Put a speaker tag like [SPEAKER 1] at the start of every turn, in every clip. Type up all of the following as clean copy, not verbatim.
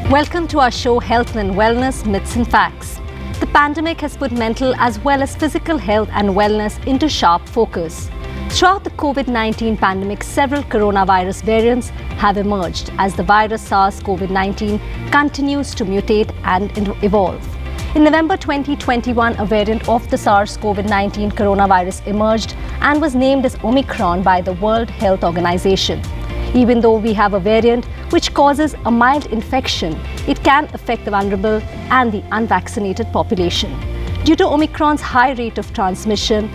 [SPEAKER 1] Welcome to our show Health and Wellness Myths and Facts. The pandemic has put mental as well as physical health and wellness into sharp focus. Throughout the COVID-19 pandemic, several coronavirus variants have emerged as the virus SARS-CoV-19 continues to mutate and evolve. In November 2021, a variant of the SARS-CoV-19 coronavirus emerged and was named as OMICRON by the World Health Organization. Even though we have a variant which causes a mild infection, it can affect the vulnerable and the unvaccinated population. Due to Omicron's high rate of transmission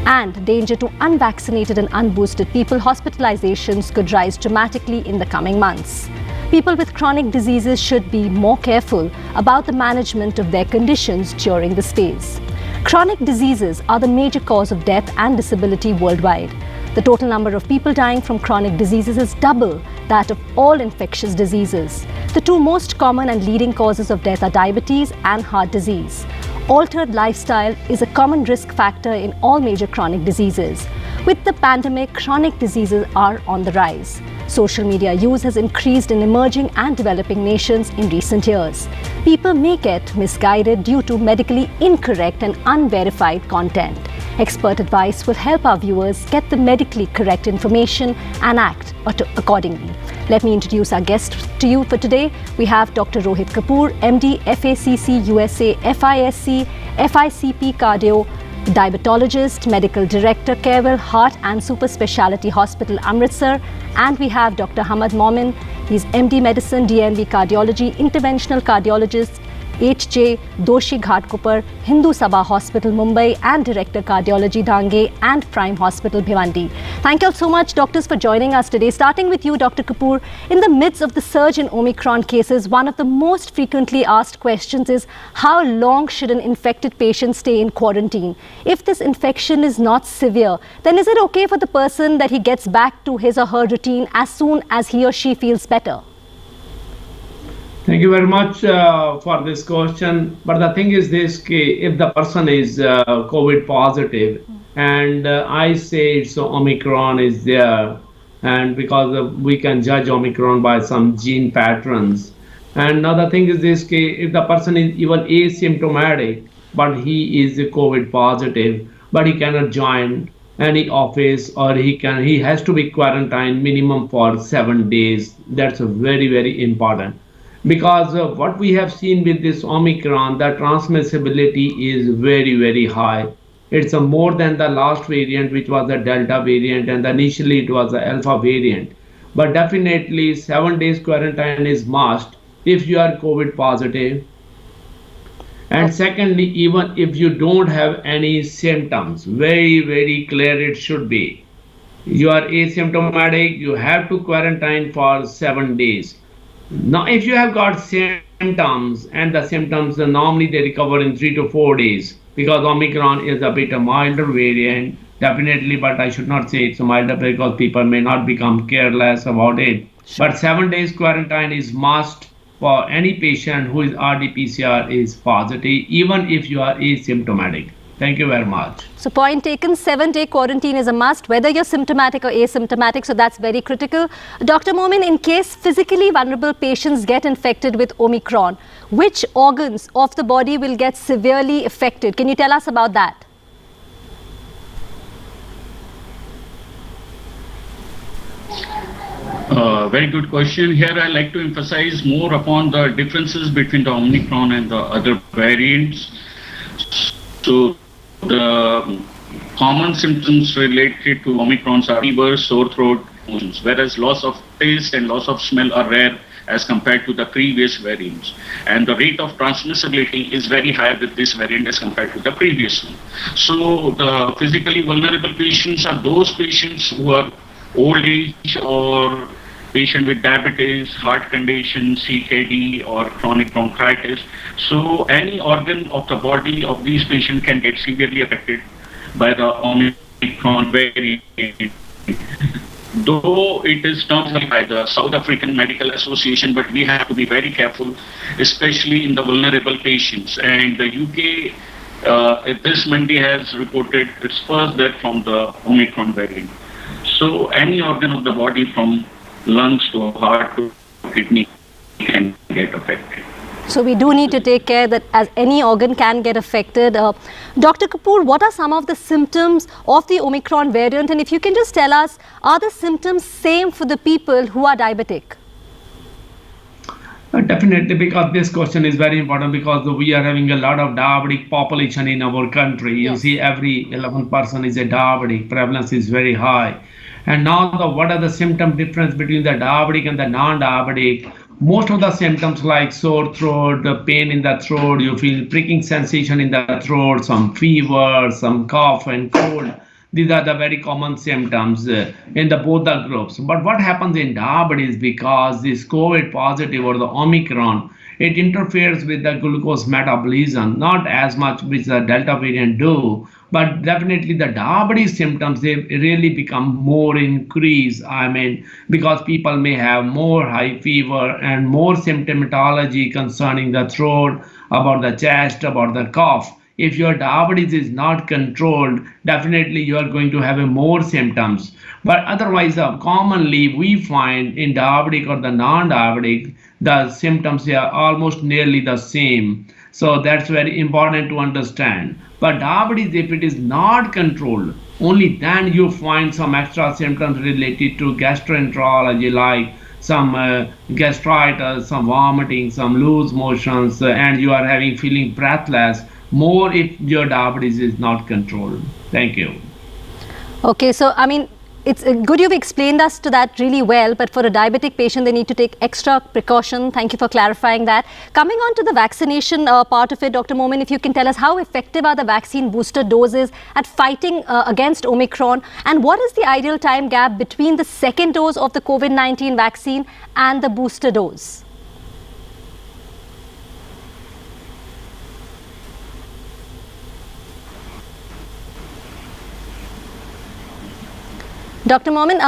[SPEAKER 1] and danger to unvaccinated and unboosted people, hospitalizations could rise dramatically in the coming months. People with chronic diseases should be more careful about the management of their conditions during this phase. Chronic diseases are the major cause of death and disability worldwide. The total number of people dying from chronic diseases is double that of all infectious diseases. The two most common and leading causes of death are diabetes and heart disease. Altered lifestyle is a common risk factor in all major chronic diseases. With the pandemic, chronic diseases are on the rise. Social media use has increased in emerging and developing nations in recent years. People may get misguided due to medically incorrect and unverified content. Expert advice will help our viewers get the medically correct information and act accordingly. Let me introduce our guest to you for today. We have Dr. Rohit Kapoor, MD, FACC, USA, FISC, FICP Cardio, Diabetologist, Medical Director, Carewell Heart and Super Speciality Hospital, Amritsar. And we have Dr. Hammad Momin. He's MD Medicine, DNB Cardiology, Interventional Cardiologist, HJ Doshi Ghatkopar, Hindu Sabha Hospital, Mumbai, and Director Cardiology, Dhange, and Prime Hospital, Bhiwandi. Thank you all so much, doctors, for joining us today. Starting with you, Dr. Kapoor, in the midst of the surge in Omicron cases, one of the most frequently asked questions is how long should an infected patient stay in quarantine? If this infection is not severe, then is it okay for the person that he gets back to his or her routine as soon as he or she feels better?
[SPEAKER 2] Thank you very much for this question. But the thing is this, if the person is COVID positive and I say it's Omicron is there, and because we can judge Omicron by some gene patterns. And another thing is this, if the person is even asymptomatic, but he is COVID positive, but he cannot join any office or he has to be quarantined minimum for 7 days. That's very, very important. Because what we have seen with this Omicron, the transmissibility is very, very high. It's more than the last variant, which was the Delta variant, and initially it was the Alpha variant. But definitely 7 days quarantine is must if you are COVID positive. And secondly, even if you don't have any symptoms, very, very clear it should be. You are asymptomatic, you have to quarantine for 7 days. Now, if you have got symptoms, and the symptoms normally they recover in 3 to 4 days, because Omicron is a bit a milder variant, definitely, but I should not say it's a milder because people may not become careless about it. Sure. But 7 days quarantine is must for any patient who is RT-PCR is positive, even if you are asymptomatic. Thank you very much.
[SPEAKER 1] So point taken, 7-day quarantine is a must, whether you're symptomatic or asymptomatic, so that's very critical. Dr. Momin, in case physically vulnerable patients get infected with Omicron, which organs of the body will get severely affected? Can you tell us about that?
[SPEAKER 3] Very good question. Here I'd like to emphasize more upon the differences between the Omicron and the other variants. So the common symptoms related to Omicrons are fever, sore throat, whereas loss of taste and loss of smell are rare as compared to the previous variants. And the rate of transmissibility is very high with this variant as compared to the previous one. So the physically vulnerable patients are those patients who are old age or patient with diabetes, heart condition, CKD or chronic bronchitis. So any organ of the body of these patients can get severely affected by the Omicron variant. Though it is termed by the South African Medical Association, but we have to be very careful, especially in the vulnerable patients. And the UK this Monday has reported its first death from the Omicron variant. So any organ of the body from lungs to heart to kidney can get affected.
[SPEAKER 1] So we do need to take care that as any organ can get affected. Dr. Kapoor, what are some of the symptoms of the Omicron variant? And if you can just tell us, are the symptoms same for the people who are diabetic?
[SPEAKER 2] Definitely, because this question is very important, because we are having a lot of diabetic population in our country. You see, every 11th person is a diabetic. Prevalence is very high. And now, what are the symptom difference between the diabetic and the non-diabetic? Most of the symptoms like sore throat, pain in the throat, you feel pricking sensation in the throat, some fever, some cough and cold. These are the very common symptoms in both the groups. But what happens in diabetes, because this COVID positive or the Omicron, it interferes with the glucose metabolism, not as much which the Delta variant do, but definitely the diabetes symptoms, they really become more increased. I mean, because people may have more high fever and more symptomatology concerning the throat, about the chest, about the cough. If your diabetes is not controlled, definitely you are going to have more symptoms. But otherwise, commonly we find in diabetic or the non-diabetic, the symptoms are almost nearly the same. So that's very important to understand. But diabetes, if it is not controlled, only then you find some extra symptoms related to gastroenterology, like some gastritis, some vomiting, some loose motions, and you are having feeling breathless, more if your diabetes is not controlled. Thank you.
[SPEAKER 1] Okay, so I mean, it's good you've explained us to that really well, but for a diabetic patient, they need to take extra precaution. Thank you for clarifying that. Coming on to the vaccination part of it, Dr. Momin, if you can tell us how effective are the vaccine booster doses at fighting against Omicron, and what is the ideal time gap between the second dose of the COVID-19 vaccine and the booster dose? Dr. Momin,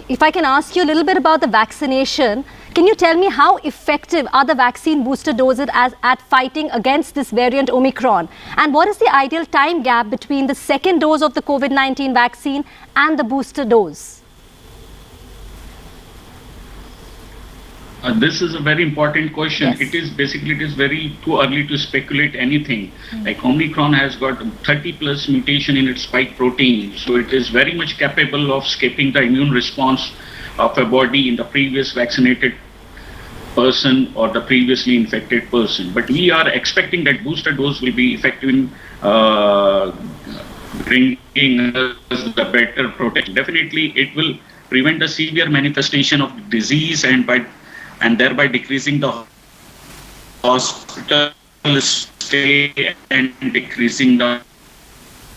[SPEAKER 1] if I can ask you a little bit about the vaccination, can you tell me how effective are the vaccine booster doses at fighting against this variant Omicron? And what is the ideal time gap between the second dose of the COVID-19 vaccine and the booster dose?
[SPEAKER 3] This is a very important question.
[SPEAKER 1] Yes.
[SPEAKER 3] It is very too early to speculate anything. Like Omicron has got 30 plus mutation in its spike protein, so it is very much capable of escaping the immune response of a body in the previous vaccinated person or the previously infected person. But we are expecting that booster dose will be effective in bringing us the better protection. Definitely, it will prevent the severe manifestation of disease and thereby decreasing the hospital stay and decreasing the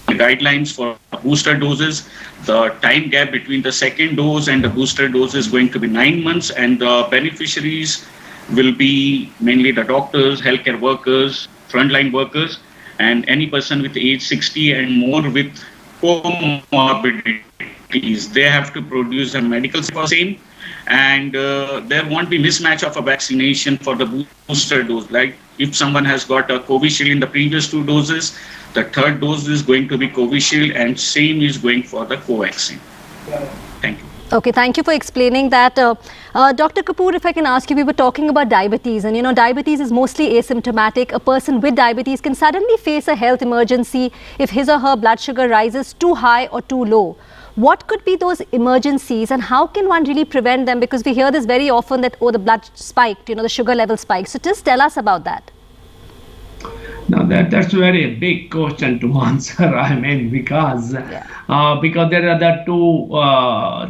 [SPEAKER 3] guidelines for booster doses. The time gap between the second dose and the booster dose is going to be 9 months, and the beneficiaries will be mainly the doctors, healthcare workers, frontline workers, and any person with age 60 and more with comorbidities. They have to produce a medical same, and there won't be mismatch of a vaccination for the booster dose. Like if someone has got a Covishield in the previous 2 doses, the third dose is going to be Covishield, and same is going for the Covaxin. Thank you.
[SPEAKER 1] Okay, thank you for explaining that. Dr. Kapoor, if I can ask you, we were talking about diabetes, and you know, diabetes is mostly asymptomatic. A person with diabetes can suddenly face a health emergency if his or her blood sugar rises too high or too low. What could be those emergencies, and how can one really prevent them? Because we hear this very often that, oh, the blood spiked, you know, the sugar level spiked. So just tell us about that.
[SPEAKER 2] Now that's very big question to answer. I mean, because there are the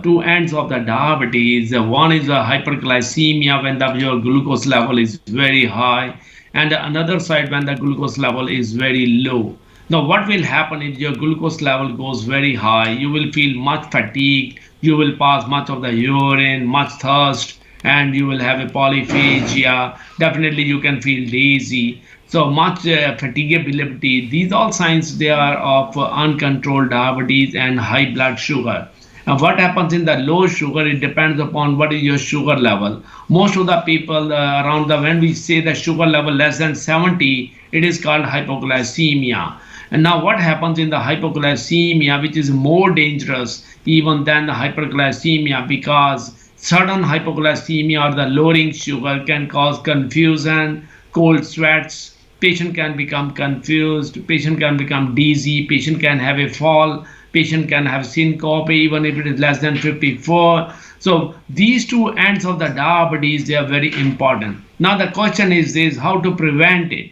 [SPEAKER 2] two ends of the diabetes. One is the hyperglycemia, when your glucose level is very high, and the another side when the glucose level is very low. Now, what will happen if your glucose level goes very high? You will feel much fatigued, you will pass much of the urine, much thirst, and you will have a polyphagia. Definitely you can feel dizzy. So much fatigability. These all signs, they are of uncontrolled diabetes and high blood sugar. And what happens in the low sugar, it depends upon what is your sugar level. Most of the people when we say the sugar level less than 70, it is called hypoglycemia. And now what happens in the hypoglycemia, which is more dangerous even than the hyperglycemia, because Sudden hypoglycemia or the lowering sugar can cause confusion, cold sweats. Patient can become confused, patient can become dizzy, patient can have a fall, patient can have syncope even if it is less than 54. So these two ends of the diabetes, they are very important. Now the question is this, how to prevent it?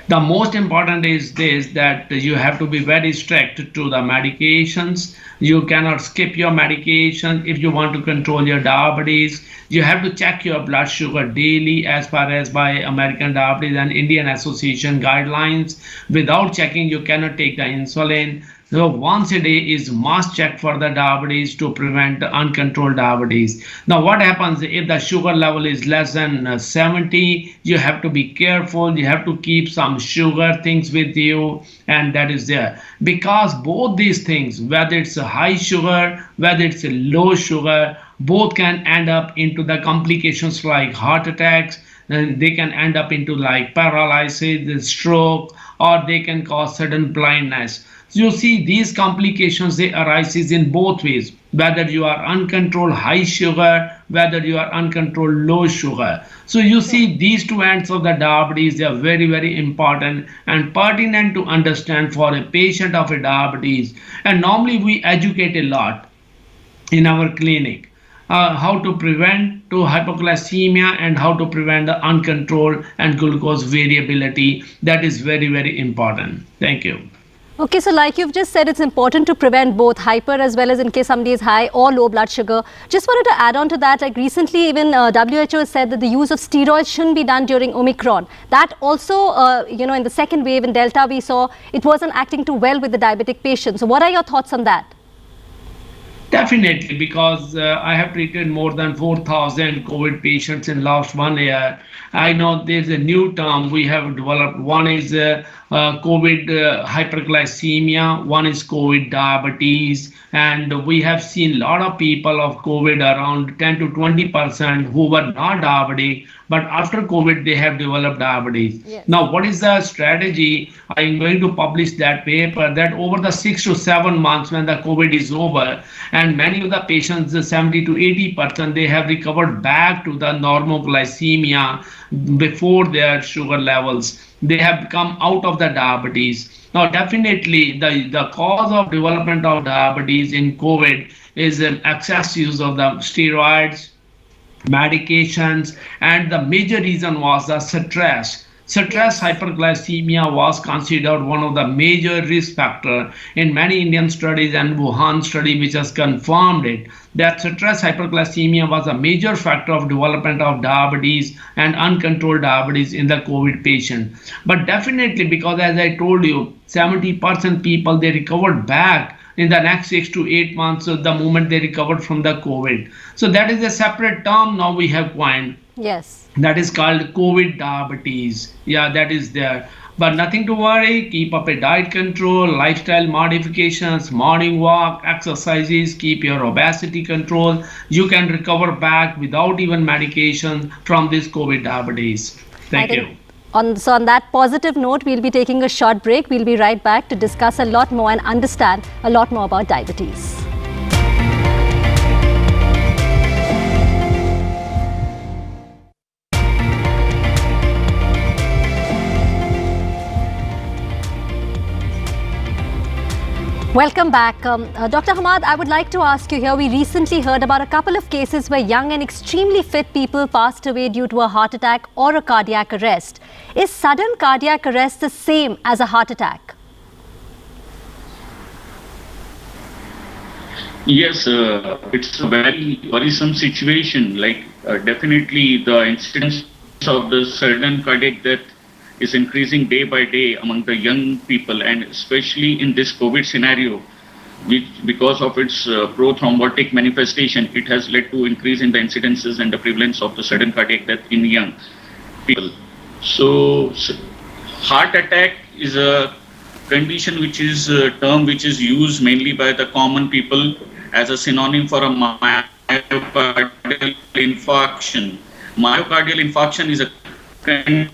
[SPEAKER 2] The most important is this, that you have to be very strict to the medications. You cannot skip your medication if you want to control your diabetes. You have to check your blood sugar daily as far as by American Diabetes and Indian Association guidelines. Without checking, you cannot take the insulin. So once a day is must check for the diabetes to prevent uncontrolled diabetes. Now what happens if the sugar level is less than 70? You have to be careful. You have to keep some sugar things with you, and that is there. Because both these things, whether it's a high sugar, whether it's a low sugar, both can end up into the complications like heart attacks, and they can end up into like paralysis, stroke, or they can cause sudden blindness. So you see these complications, they arises in both ways, whether you are uncontrolled high sugar, whether you are uncontrolled low sugar. So you see these two ends of the diabetes, they are very, very important and pertinent to understand for a patient of a diabetes. And normally we educate a lot in our clinic. How to prevent to hypoglycemia and how to prevent the uncontrolled and glucose variability. That is very, very important. Thank you.
[SPEAKER 1] Okay, so like you've just said, it's important to prevent both hyper as well as in case somebody is high or low blood sugar. Just wanted to add on to that, like recently even WHO has said that the use of steroids shouldn't be done during Omicron. That also, in the second wave in Delta we saw it wasn't acting too well with the diabetic patients. So what are your thoughts on that?
[SPEAKER 2] Definitely, because I have treated more than 4,000 COVID patients in last 1 year. I know there's a new term we have developed. One is COVID hyperglycemia, one is COVID diabetes, and we have seen a lot of people of COVID, around 10 to 20% who were not diabetic, but after COVID they have developed diabetes.
[SPEAKER 1] Yes.
[SPEAKER 2] Now, what is the strategy? I'm going to publish that paper that over the 6 to 7 months when the COVID is over, and many of the patients, 70 to 80%, they have recovered back to the normal glycemia before their sugar levels. They have come out of the diabetes. Now, definitely the cause of development of diabetes in COVID is an excess use of the steroids, medications, and the major reason was the stress. Stress hyperglycemia was considered one of the major risk factors in many Indian studies, and Wuhan study which has confirmed it, that stress hyperglycemia was a major factor of development of diabetes and uncontrolled diabetes in the COVID patient. But definitely, because as I told you, 70% people, they recovered back in the next 6 to 8 months the moment they recovered from the COVID. So that is a separate term now we have coined.
[SPEAKER 1] Yes.
[SPEAKER 2] That is called COVID diabetes. Yeah, that is there. But nothing to worry. Keep up a diet control, lifestyle modifications, morning walk, exercises, keep your obesity control. You can recover back without even medication from this COVID diabetes. Thank you.
[SPEAKER 1] So on that positive note, we'll be taking a short break. We'll be right back to discuss a lot more and understand a lot more about diabetes. Welcome back. Dr. Hammad, I would like to ask you here, we recently heard about a couple of cases where young and extremely fit people passed away due to a heart attack or a cardiac arrest. Is sudden cardiac arrest the same as a heart attack?
[SPEAKER 3] Yes, it's a very worrisome situation. Definitely the incidence of the sudden cardiac death is increasing day by day among the young people, and especially in this COVID scenario, which because of its pro-thrombotic manifestation, it has led to increase in the incidences and the prevalence of the sudden cardiac death in young people. So heart attack is a condition which is a term which is used mainly by the common people as a synonym for a myocardial infarction. Myocardial infarction is a condition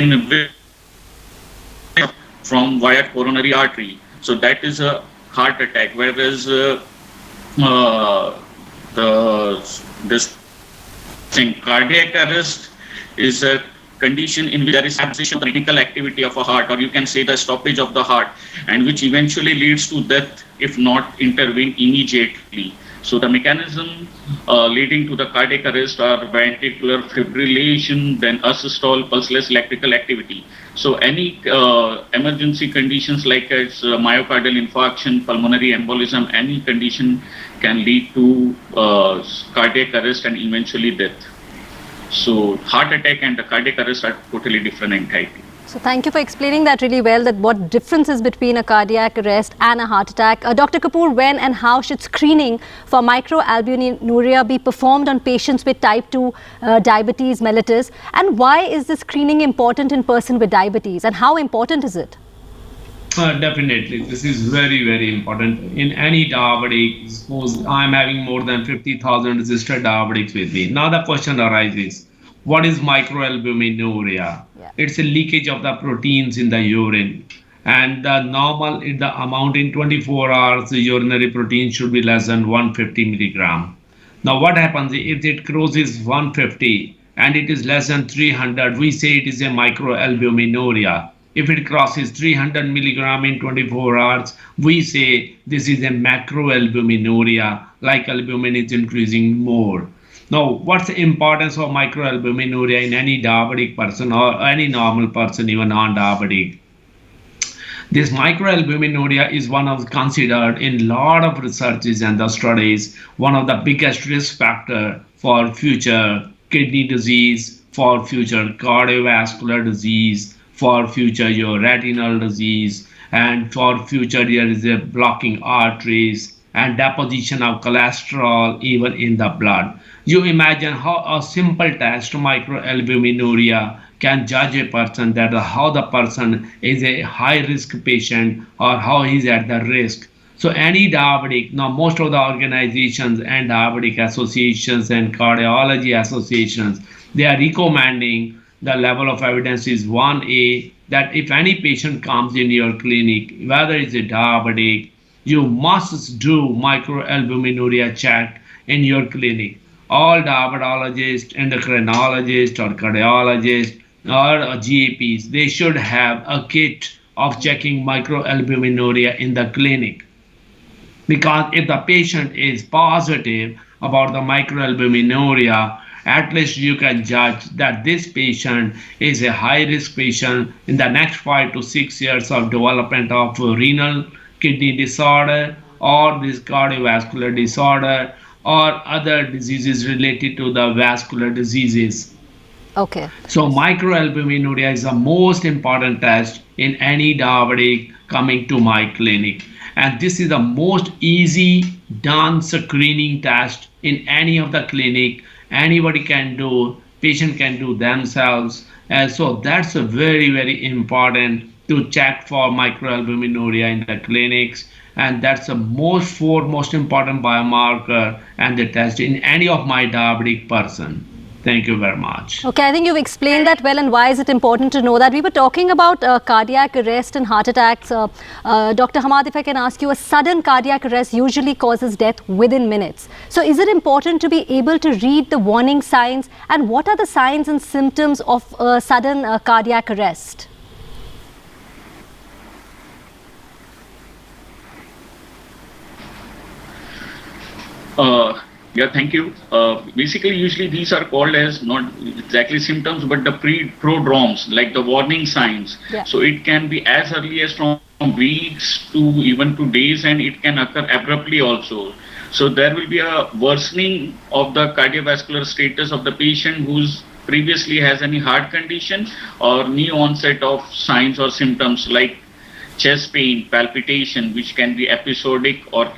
[SPEAKER 3] in from via coronary artery. So that is a heart attack, whereas uh, this thing, cardiac arrest is a condition in which there is cessation of the critical activity of a heart, or you can say the stoppage of the heart, and which eventually leads to death if not intervened immediately. So the mechanism leading to the cardiac arrest are ventricular fibrillation, then asystole, pulseless electrical activity. So any emergency conditions like myocardial infarction, pulmonary embolism, any condition can lead to cardiac arrest and eventually death. So heart attack and the cardiac arrest are totally different entities.
[SPEAKER 1] So thank you for explaining that really well, that what difference is between a cardiac arrest and a heart attack. Dr. Kapoor, when and how should screening for microalbuminuria be performed on patients with type 2 diabetes mellitus? And why is the screening important in person with diabetes, and how important is it?
[SPEAKER 2] Definitely, this is very, very important. In any diabetic, suppose I'm having more than 50,000 registered diabetics with me. Now the question arises, what is microalbuminuria?
[SPEAKER 1] Yeah.
[SPEAKER 2] It's a leakage of the proteins in the urine. And the amount in 24 hours, the urinary protein should be less than 150 milligram. Now what happens if it crosses 150 and it is less than 300, we say it is a microalbuminuria. If it crosses 300 milligram in 24 hours, we say this is a macroalbuminuria, like albumin is increasing more. Now, what's the importance of microalbuminuria in any diabetic person or any normal person, even non-diabetic? This microalbuminuria is one of considered in lot of researches and the studies one of the biggest risk factor for future kidney disease, for future cardiovascular disease, for future your retinal disease, and for future there is a blocking arteries and deposition of cholesterol even in the blood. You imagine how a simple test microalbuminuria can judge a person that how the person is a high risk patient or how he's at the risk. So any diabetic, now most of the organizations and diabetic associations and cardiology associations, they are recommending the level of evidence is 1A, that if any patient comes in your clinic, whether it's a diabetic, you must do microalbuminuria check in your clinic. All diabetologists, endocrinologists or cardiologists or GAPs, they should have a kit of checking microalbuminuria in the clinic. Because if the patient is positive about the microalbuminuria, at least you can judge that this patient is a high risk patient in the next 5 to 6 years of development of renal kidney disorder or this cardiovascular disorder or other diseases related to the vascular diseases.
[SPEAKER 1] Okay.
[SPEAKER 2] So microalbuminuria is the most important test in any diabetic coming to my clinic. And this is the most easy done screening test in any of the clinic. Anybody can do, patient can do themselves. And so that's a very, very important to check for microalbuminuria in the clinics. And that's the most important biomarker and the test in any of my diabetic person. Thank you very much.
[SPEAKER 1] Okay, I think you've explained that well, and why is it important to know that? We were talking about cardiac arrest and heart attacks. Dr. Hammad, if I can ask you, a sudden cardiac arrest usually causes death within minutes. So is it important to be able to read the warning signs, and what are the signs and symptoms of sudden cardiac arrest?
[SPEAKER 3] Yeah, thank you. Basically, usually these are called as not exactly symptoms, but the prodromes, like the warning signs.
[SPEAKER 1] Yeah.
[SPEAKER 3] So it can be as early as from weeks to even to days, and it can occur abruptly also. So there will be a worsening of the cardiovascular status of the patient who's previously has any heart condition or new onset of signs or symptoms like chest pain, palpitation, which can be episodic or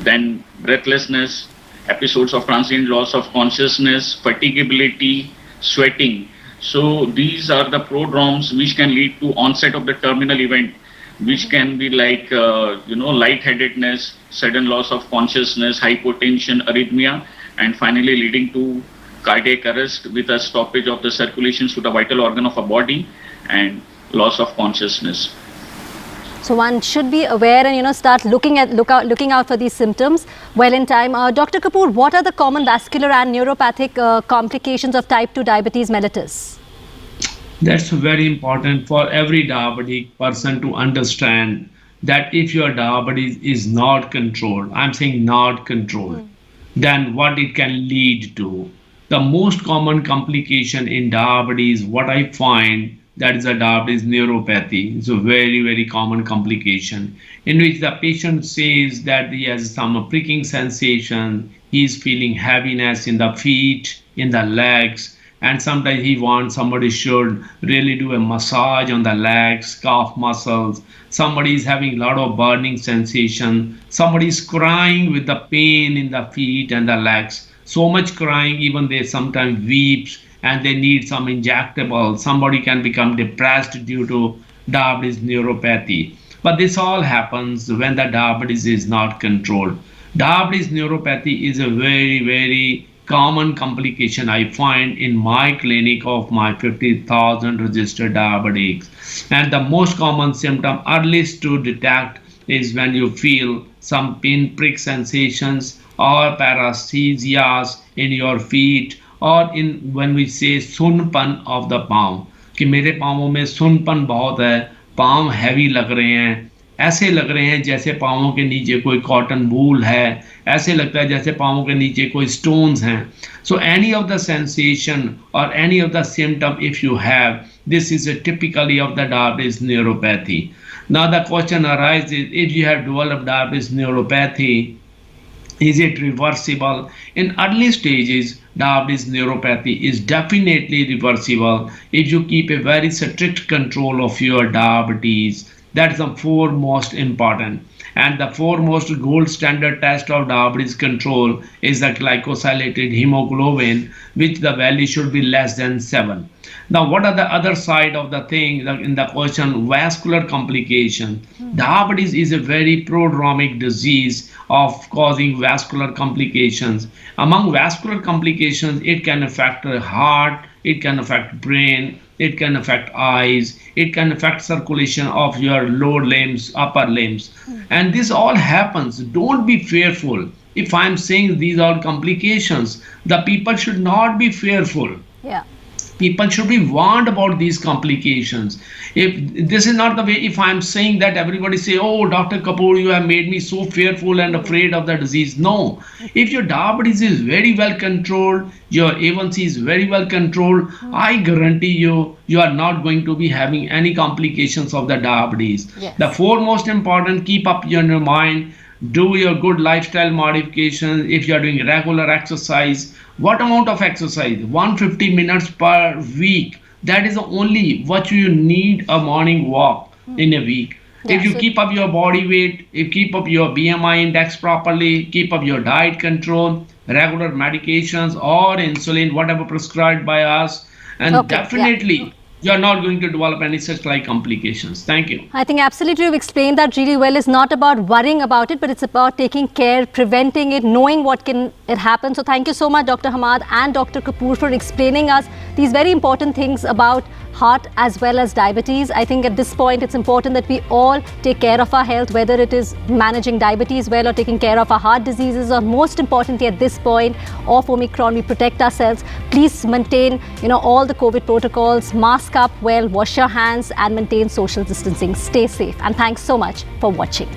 [SPEAKER 3] then breathlessness, episodes of transient loss of consciousness, fatigability, sweating. So these are the prodromes which can lead to onset of the terminal event, which can be like lightheadedness, sudden loss of consciousness, hypotension, arrhythmia, and finally leading to cardiac arrest with a stoppage of the circulations to the vital organ of a body and loss of consciousness.
[SPEAKER 1] So one should be aware and start looking out for these symptoms well in time. Dr. Kapoor, what are the common vascular and neuropathic complications of type 2 diabetes mellitus?
[SPEAKER 2] That's very important for every diabetic person to understand that if your diabetes is not controlled, I'm saying not controlled, then what it can lead to. The most common complication in diabetes, what I find, that is a diabetes neuropathy. It's a very, very common complication in which the patient says that he has some pricking sensation, he is feeling heaviness in the feet, in the legs, and sometimes he wants somebody should really do a massage on the legs, calf muscles. Somebody is having a lot of burning sensation. Somebody is crying with the pain in the feet and the legs. So much crying, even they sometimes weeps and they need some injectable. Somebody can become depressed due to diabetes neuropathy. But this all happens when the diabetes is not controlled. Diabetes neuropathy is a very, very common complication I find in my clinic of my 50,000 registered diabetics. And the most common symptom earliest to detect is when you feel some pinprick sensations or paresthesias in your feet, और when we say सुनपन of the palm, कि मेरे पाँवों में सुनपन बहुत है, पाँव heavy लग रहे हैं, ऐसे लग रहे हैं जैसे पाँवों के नीचे कोई कॉटन वूल है, ऐसे लगता है जैसे पाँवों के नीचे कोई stones हैं. So any of the sensation or any of the symptom if you have, this is a typically of the diabetes neuropathy. Now the question arises, if you have developed diabetes neuropathy, is it reversible? In early stages, diabetes neuropathy is definitely reversible if you keep a very strict control of your diabetes. That's the foremost important. And the foremost gold standard test of diabetes control is the glycosylated hemoglobin, which the value should be less than 7. Now, what are the other side of the thing in the question? Vascular complication. Diabetes is a very prodromic disease of causing vascular complications. Among vascular complications, it can affect the heart, it can affect brain, it can affect eyes, it can affect circulation of your lower limbs, upper limbs. And this all happens. Don't be fearful. If I'm saying these are complications, the people should not be fearful.
[SPEAKER 1] Yeah.
[SPEAKER 2] People should be warned about these complications. If this is not the way, if I'm saying that everybody say, oh, Dr. Kapoor, you have made me so fearful and afraid of the disease. No. If your diabetes is very well controlled, your A1C is very well controlled, I guarantee you, you are not going to be having any complications of the diabetes.
[SPEAKER 1] Yes.
[SPEAKER 2] The foremost important, keep up in your mind, do your good lifestyle modifications. If you are doing regular exercise, what amount of exercise? 150 minutes per week. That is only what you need a morning walk in a week.
[SPEAKER 1] Yeah,
[SPEAKER 2] if you keep up your body weight, if you keep up your BMI index properly, keep up your diet control, regular medications or insulin, whatever prescribed by us, and definitely you're not going to develop any such like complications. Thank you.
[SPEAKER 1] I think absolutely you've explained that really well. It's not about worrying about it, but it's about taking care, preventing it, knowing what can happen. So thank you so much, Dr. Hammad and Dr. Kapoor, for explaining us these very important things about heart as well as diabetes. I think at this point it's important that we all take care of our health, whether it is managing diabetes well or taking care of our heart diseases, or most importantly at this point of Omicron, we protect ourselves. Please maintain all the COVID protocols, mask up well, wash your hands and maintain social distancing. Stay safe, and thanks so much for watching.